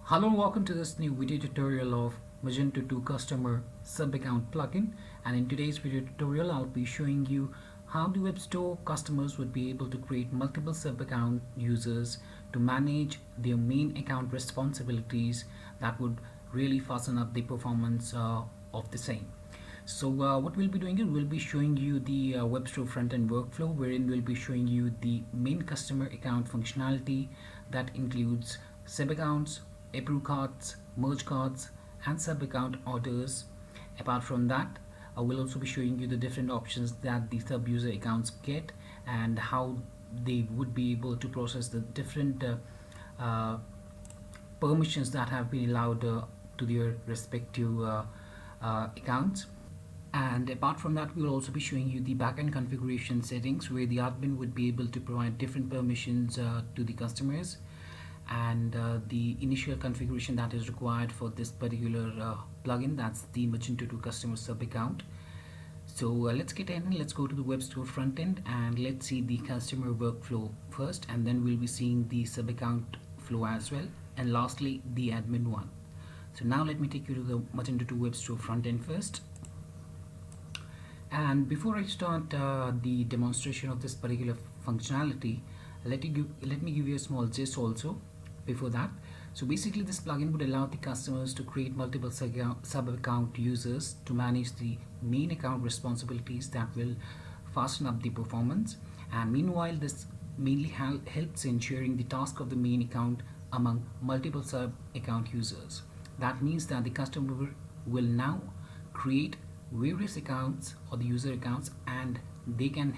Hello and welcome to this new video tutorial of Magento 2 Customer Sub-Account plugin, and in today's video tutorial I'll be showing you how the web store customers would be able to create multiple sub-account users to manage their main account responsibilities that would really fasten up the performance of the same. So what we'll be doing is we'll be showing you the web store front-end workflow, wherein we'll be showing you the main customer account functionality that includes sub-accounts, approve cards, merge cards, and sub-account orders. Apart from that, we'll also be showing you the different options that the sub-user accounts get and how they would be able to process the different uh, permissions that have been allowed to their respective accounts. And apart from that, we will also be showing you the backend configuration settings where the admin would be able to provide different permissions to the customers, and the initial configuration that is required for this particular plugin, that's the Magento 2 customer sub account. So let's get in, let's go to the web store front end and let's see the customer workflow first, and then we'll be seeing the sub account flow as well, and lastly the admin one. So now let me take you to the Magento 2 web store front end first. And before I start the demonstration of this particular functionality, let me give you a small gist also before that. So basically this plugin would allow the customers to create multiple sub-account users to manage the main account responsibilities that will fasten up the performance. And meanwhile, this mainly helps ensuring the task of the main account among multiple sub-account users. That means that the customer will now create various accounts or the user accounts, and they can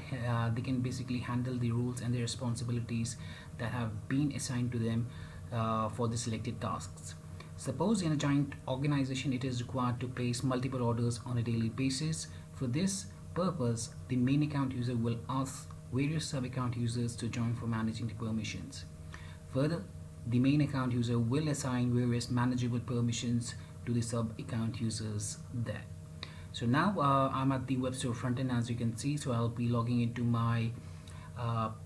basically handle the roles and the responsibilities that have been assigned to them for the selected tasks. Suppose in a giant organization it is required to place multiple orders on a daily basis. For this purpose, the main account user will ask various sub-account users to join for managing the permissions. Further, the main account user will assign various manageable permissions to the sub-account users there. So now I'm at the web store front end, as you can see. So I'll be logging into my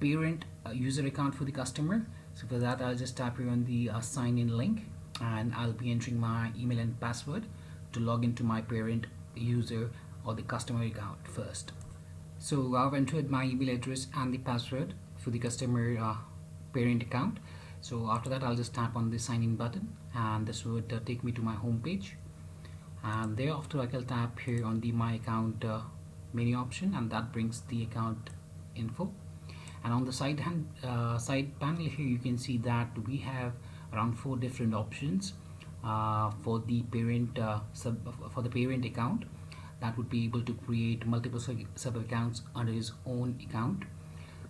parent user account for the customer. So for that, I'll just tap here on the sign in link, and I'll be entering my email and password to log into my parent user or the customer account first. So I've entered my email address and the password for the customer parent account. So after that, I'll just tap on the sign in button, and this would take me to my home page. And thereafter I can tap here on the my account menu option, and that brings the account info. And on the side panel here, you can see that we have around 4 different options for the parent parent account that would be able to create multiple sub accounts under his own account.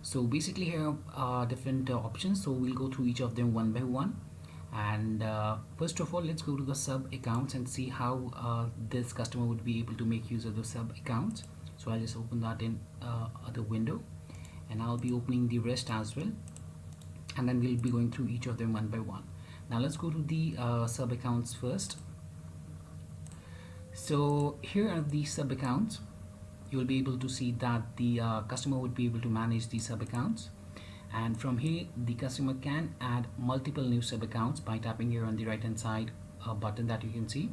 So basically here are different options, so we'll go through each of them one by one. And first of all, let's go to the sub accounts and see how this customer would be able to make use of the sub accounts. So I'll just open that in other window, and I'll be opening the rest as well, and then we'll be going through each of them one by one. Now let's go to the sub accounts first. So here are the sub accounts. You'll be able to see that the customer would be able to manage the sub accounts. And from here, the customer can add multiple new sub accounts by tapping here on the right hand side button that you can see.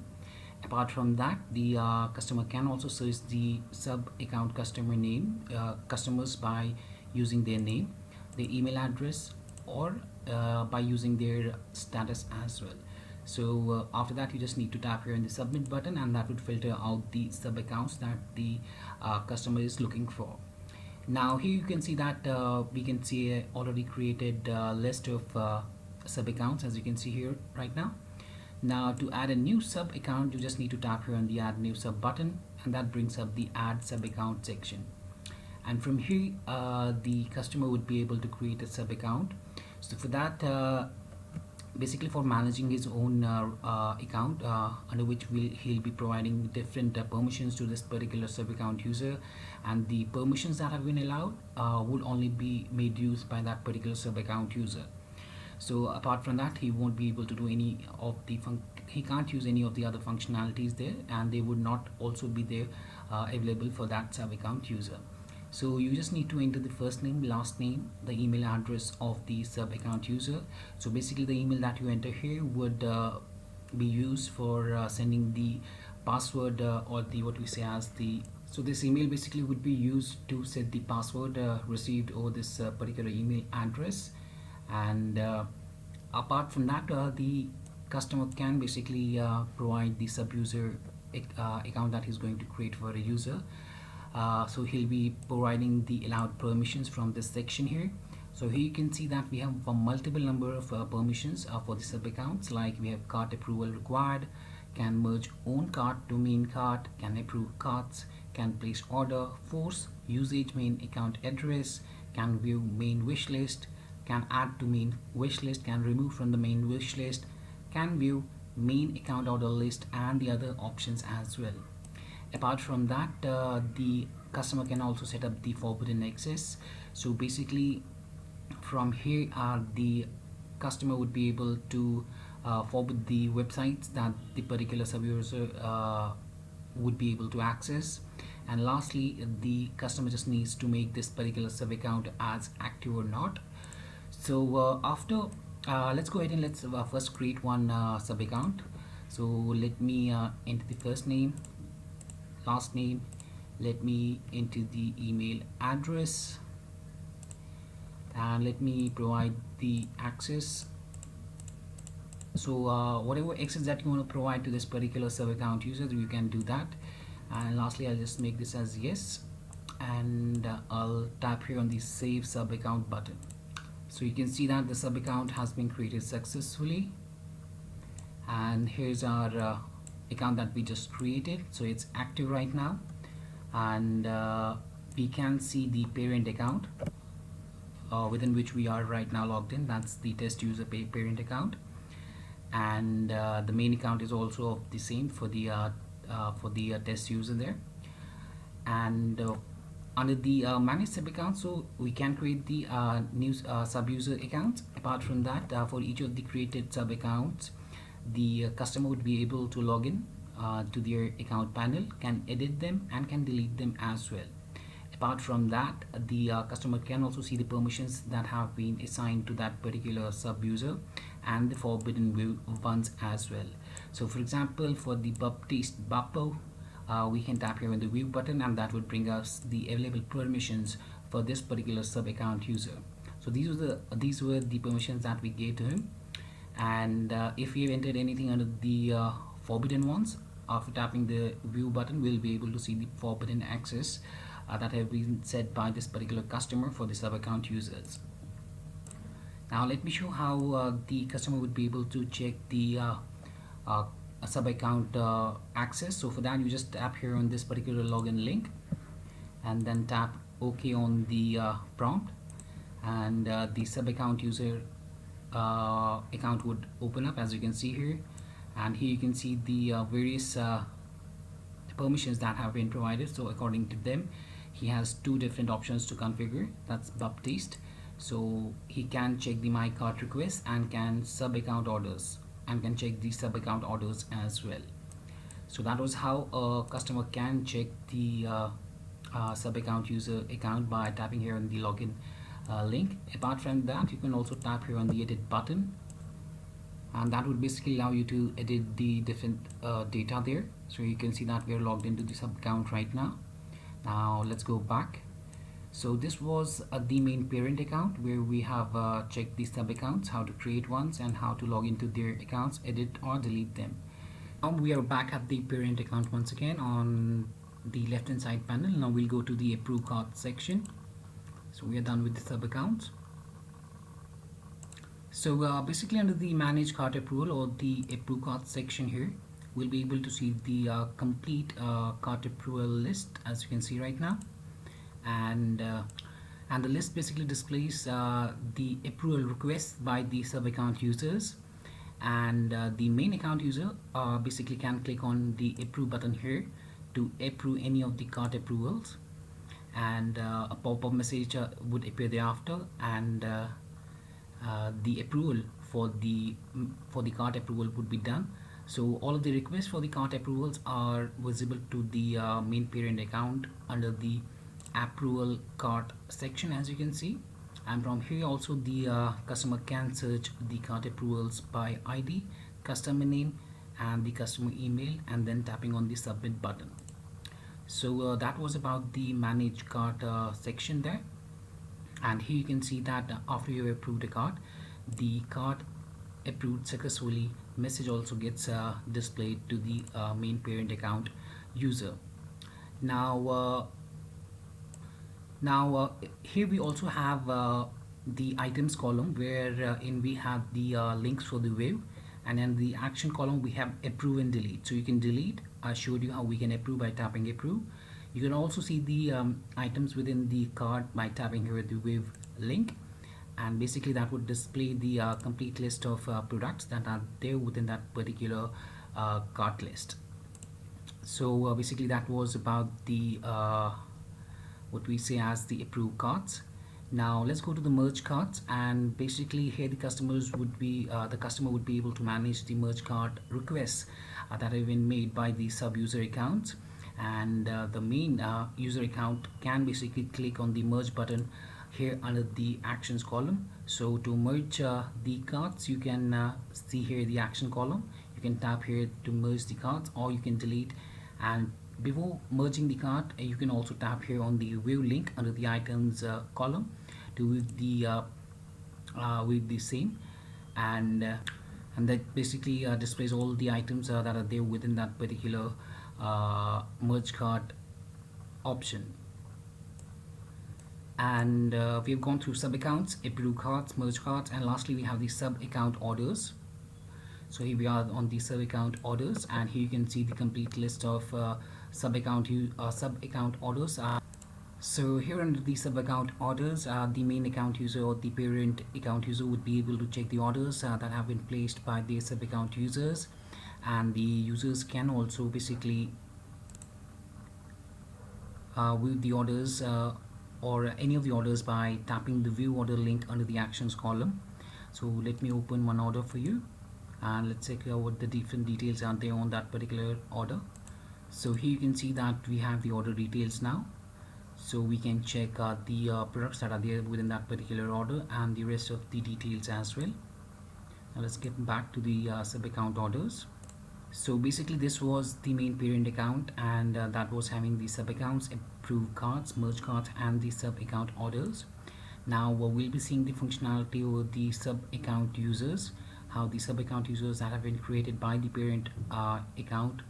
Apart from that, the customer can also search the sub account customer name customers by using their name, their email address, or by using their status as well. So after that, you just need to tap here on the submit button, and that would filter out the sub accounts that the customer is looking for. Now here you can see that we can see a already created list of sub accounts, as you can see here right now. Now to add a new sub account, you just need to tap here on the add new sub button, and that brings up the add sub account section. And from here the customer would be able to create a sub account. So for that, basically for managing his own account under which he'll be providing different permissions to this particular sub account user, and the permissions that have been allowed would only be made use by that particular sub account user. So apart from that, he won't be able to do any of the he can't use any of the other functionalities there, and they would not also be there available for that sub account user. So you just need to enter the first name, last name, the email address of the sub account user. So basically the email that you enter here would be used for sending the password or the what we say as the, so this email basically would be used to set the password received over this particular email address. And apart from that, the customer can basically provide the sub user account that he's going to create for a user. So he'll be providing the allowed permissions from this section here. So here you can see that we have a multiple number of permissions for the sub accounts, like we have cart approval required, can merge own cart to main cart, can approve carts, can place order, force usage main account address, can view main wish list, can add to main wish list, can remove from the main wish list, can view main account order list, and the other options as well. Apart from that, the customer can also set up the forbidden access. So basically from here the customer would be able to forbid the websites that the particular sub-user would be able to access. And lastly, the customer just needs to make this particular sub account as active or not. So after let's go ahead and let's first create one sub account. So let me enter the first name, last name, let me enter the email address, and let me provide the access. So whatever access that you want to provide to this particular sub account user, you can do that. And lastly, I'll just make this as yes, and I'll tap here on the save sub account button. So you can see that the sub account has been created successfully, and here's our account that we just created. So it's active right now, and we can see the parent account within which we are right now logged in. That's the test user parent account, and the main account is also of the same for the test user there. And under the manage sub account, so we can create the new sub user accounts. Apart from that, for each of the created sub accounts, the customer would be able to log in to their account panel, can edit them, and can delete them as well. Apart from that, the customer can also see the permissions that have been assigned to that particular sub user and the forbidden ones as well. So for example, for the Baptiste Bapo, we can tap here on the view button, and that would bring us the available permissions for this particular sub account user. So these were the permissions that we gave to him. And if we have entered anything under the forbidden ones, after tapping the view button, we'll be able to see the forbidden access that have been set by this particular customer for the sub account users. Now let me show how the customer would be able to check the sub account access. So for that, you just tap here on this particular login link, and then tap OK on the prompt, and the sub account user account would open up, as you can see here. And here you can see the various permissions that have been provided. So according to them, he has two different options to configure. That's Baptiste, so he can check the my cart requests and can sub account orders, and can check the sub account orders as well. So that was how a customer can check the sub account user account by tapping here on the login link. Apart from that, you can also tap here on the edit button, and that would basically allow you to edit the different data there. So you can see that we are logged into the sub account right now. Now let's go back. So this was the main parent account, where we have checked the sub accounts, how to create ones, and how to log into their accounts, edit or delete them. Now we are back at the parent account once again on the left hand side panel. Now we'll go to the approve cart section. So we are done with the sub accounts. So basically under the manage cart approval or the approve cart section here, we'll be able to see the complete cart approval list, as you can see right now. And the list basically displays the approval requests by the sub account users, and the main account user basically can click on the approve button here to approve any of the cart approvals, and a pop-up message would appear thereafter, and the approval for the cart approval would be done. So all of the requests for the cart approvals are visible to the main parent account under the approval cart section, as you can see, and from here also the customer can search the cart approvals by ID, customer name, and the customer email, and then tapping on the submit button. So that was about the manage cart section there. And here you can see that after you have approved a cart, the cart approved successfully message also gets displayed to the main parent account user. Now here we also have the items column where in we have the links for the view, and in the action column we have approve and delete. So you can delete. I showed you how we can approve by tapping approve. You can also see the items within the cart by tapping here the wave link, and basically that would display the complete list of products that are there within that particular cart list. So basically that was about the what we say as the approved carts. Now let's go to the merge carts, and basically here the customers would be the customer would be able to manage the merge cart requests that have been made by the sub user accounts, and the main user account can basically click on the merge button here under the actions column. So to merge the carts, you can see here the action column. You can tap here to merge the carts, or you can delete. And before merging the cart, you can also tap here on the view link under the items column to with the same, and that basically displays all the items that are there within that particular merge cart option. And we've gone through sub accounts, approve carts, merge carts, and lastly we have the sub account orders. So here we are on the sub account orders, and here you can see the complete list of sub account orders. So here under the sub account orders, the main account user or the parent account user would be able to check the orders that have been placed by the sub account users, and the users can also basically view the orders or any of the orders by tapping the view order link under the actions column. So let me open one order for you, and let's check out what the different details are there on that particular order. So here you can see that we have the order details now, so we can check the products that are there within that particular order and the rest of the details as well. Now let's get back to the sub account orders. So basically this was the main parent account, and that was having the sub accounts, approved cards, merge cards, and the sub account orders. Now we'll be seeing the functionality over the sub account users, how the sub account users that have been created by the parent account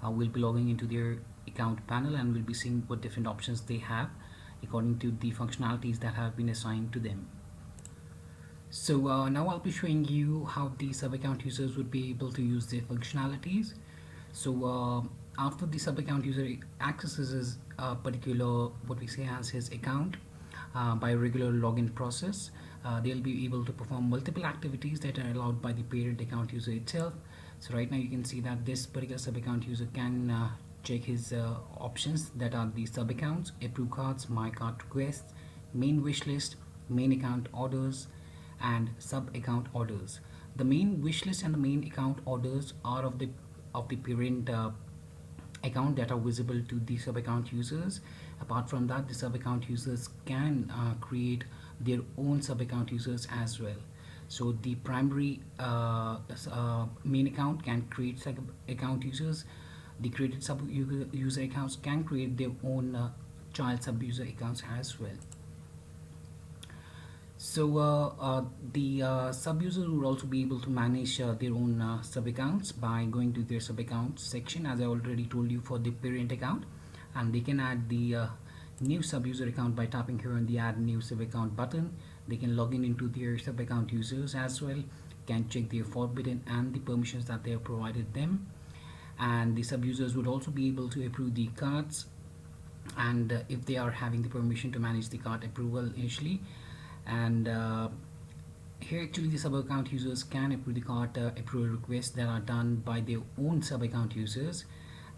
will be logging into their account panel, and we'll be seeing what different options they have according to the functionalities that have been assigned to them. So now I'll be showing you how the sub account users would be able to use their functionalities. So after the sub account user accesses his particular what we say as his account by a regular login process, they'll be able to perform multiple activities that are allowed by the parent account user itself. So right now you can see that this particular sub account user can check his options that are the sub accounts, approve cards, my cart requests, main wish list, main account orders, and sub account orders. The main wish list and the main account orders are of the parent account that are visible to the sub account users. Apart from that, the sub account users can create their own sub account users as well. So the primary main account can create sub account users. The created sub user accounts can create their own child sub user accounts as well. So the sub users would also be able to manage their own sub accounts by going to their sub accounts section, as I already told you for the parent account, and they can add the new sub user account by tapping here on the add new sub account button. They can log in into their sub account users as well, can check their forbidden and the permissions that they have provided them, and the sub users would also be able to approve the cards, and if they are having the permission to manage the card approval initially. And here actually the sub account users can approve the card approval requests that are done by their own sub account users,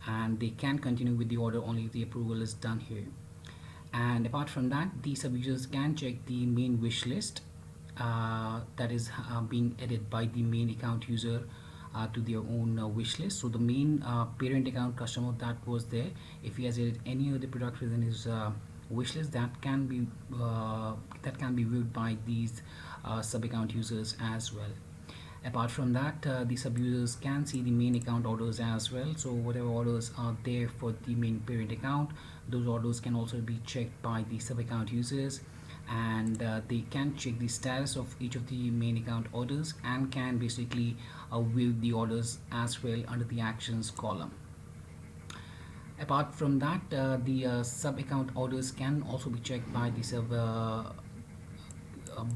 and they can continue with the order only if the approval is done here. And apart from that, the sub users can check the main wish list that is being added by the main account user to their own wish list. So the main parent account customer that was there, if he has added any other product within his wish list that can be viewed by these sub account users as well. Apart from that, the sub users can see the main account orders as well. So whatever orders are there for the main parent account, those orders can also be checked by the sub account users, and they can check the status of each of the main account orders and can basically view the orders as well under the actions column. Apart from that, the sub account orders can also be checked by the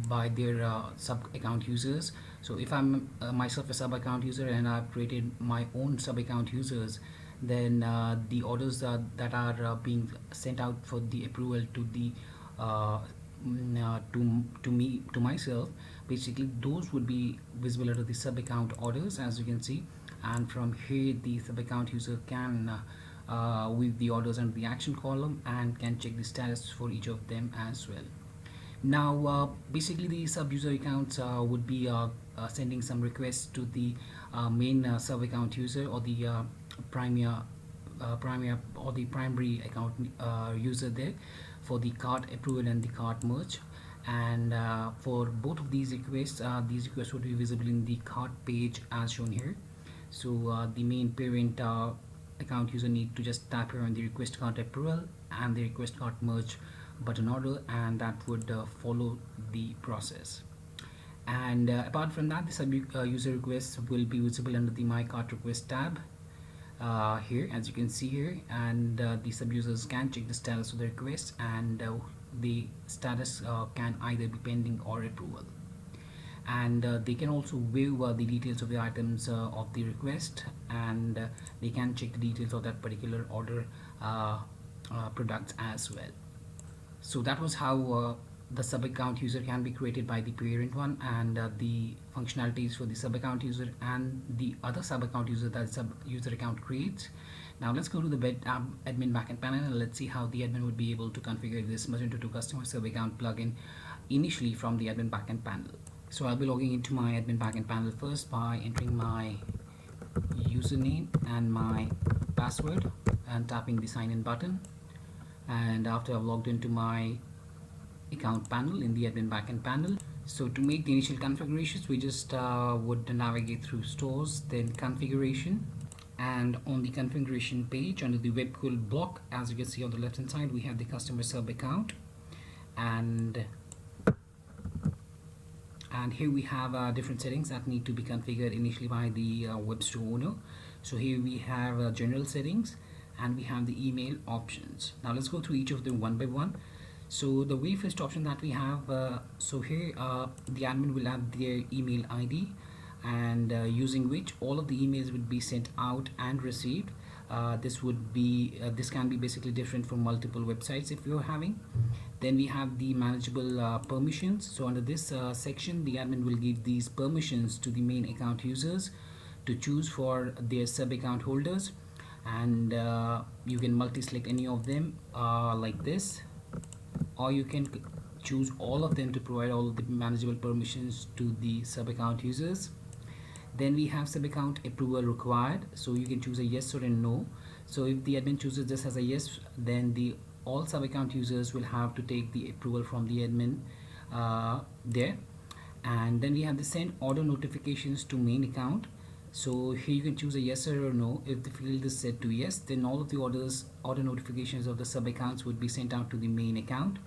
by their sub account users. So if I'm myself a sub account user and I've created my own sub account users, then the orders that are being sent out for the approval to the to myself, basically those would be visible under the sub account orders, as you can see. And from here the sub account user can with the orders under the action column and can check the status for each of them as well. Now basically the sub user accounts would be sending some requests to the main sub account user, or the primary account user there, for the cart approval and the cart merge. And for both of these requests would be visible in the cart page as shown here. So the main parent account user need to just tap here on the request cart approval and the request cart merge button order, and that would follow the process. And apart from that, the sub user requests will be visible under the my cart request tab here, as you can see here. And the sub users can check the status of the request, and the status can either be pending or approval. And they can also view the details of the items of the request, and they can check the details of that particular order products as well. So that was how the sub account user can be created by the parent one, and the functionalities for the sub account user and the other sub account user that sub user account creates. Now let's go to the admin backend panel, and let's see how the admin would be able to configure this Magento 2 customer sub account plugin initially from the admin backend panel. So I'll be logging into my admin backend panel first by entering my username and my password and tapping the sign in button. And after I've logged into my account panel in the admin backend panel, so to make the initial configurations, we just would navigate through stores, then configuration, and on the configuration page under the Webkul block, as you can see on the left hand side, we have the customer sub account, and here we have different settings that need to be configured initially by the web store owner. So here we have general settings, and we have the email options. Now let's go through each of them one by one. So the very first option that we have, so here the admin will add their email ID, and using which all of the emails would be sent out and received. This can be basically different from multiple websites if you're having. Then we have the manageable permissions. So under this section, the admin will give these permissions to the main account users to choose for their sub account holders, and you can multi-select any of them like this, or you can choose all of them to provide all of the manageable permissions to the sub account users. Then we have sub account approval required, so you can choose a yes or a no. So if the admin chooses this as a yes, then all sub account users will have to take the approval from the admin there. And then we have the send order notifications to main account. So here you can choose a yes or a no. If the field is set to yes, then all of the order notifications of the sub accounts would be sent out to the main account.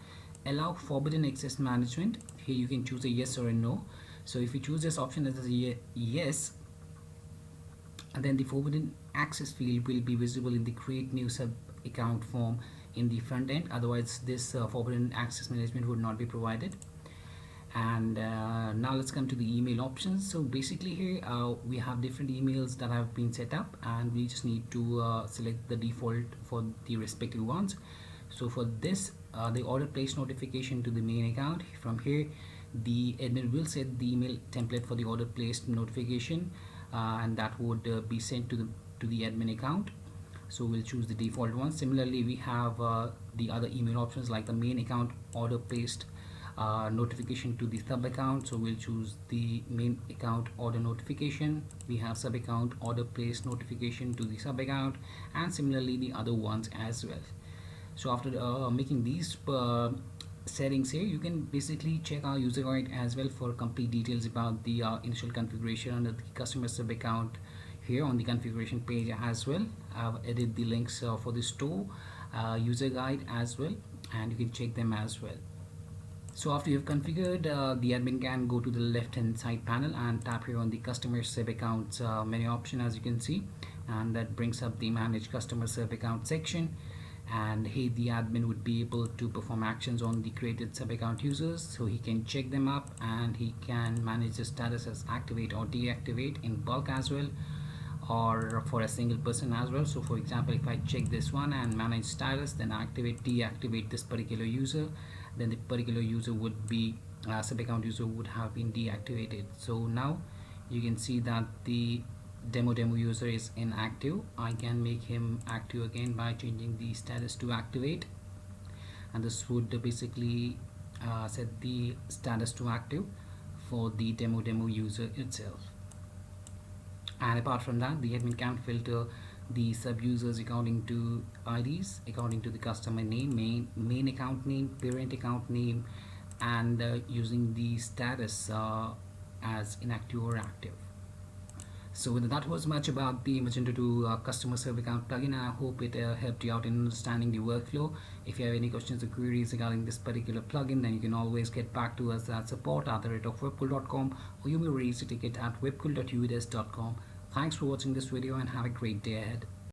Allow forbidden access management. Here you can choose a yes or a no. So if you choose this option as a yes, and then the forbidden access field will be visible in the create new sub account form in the front end. Otherwise this forbidden access management would not be provided. And now let's come to the email options. So basically here we have different emails that have been set up, and we just need to select the default for the respective ones. So for this the order placed notification to the main account, from here the admin will set the email template for the order placed notification, and that would be sent to the admin account. So we'll choose the default one. Similarly, we have the other email options like the main account order placed notification to the sub account. So we'll choose the main account order notification. We have sub account order placed notification to the sub account, and similarly the other ones as well. So after making these settings here, you can basically check our user guide as well for complete details about the initial configuration under the customer sub account. Here on the configuration page as well, I've added the links for the store user guide as well, and you can check them as well. So after you've configured, the admin can go to the left hand side panel and tap here on the customer sub accounts menu option, as you can see, and that brings up the manage customer sub account section. And here the admin would be able to perform actions on the created sub account users, so he can check them up and he can manage the status as activate or deactivate in bulk as well, or for a single person as well. So for example, if I check this one and manage status, then activate deactivate this particular user, then the particular user would be sub account user would have been deactivated. So now you can see that the demo user is inactive. I can make him active again by changing the status to activate, and this would basically set the status to active for the demo user itself. And apart from that, the admin can filter the sub users according to IDs, according to the customer name, main account name, parent account name, and using the status as inactive or active. So that was much about the Magento 2 customer serve account plugin. I hope it helped you out in understanding the workflow. If you have any questions or queries regarding this particular plugin, then you can always get back to us at support@webkul.com, or you may raise a ticket at webkul.us.com. Thanks for watching this video and have a great day ahead.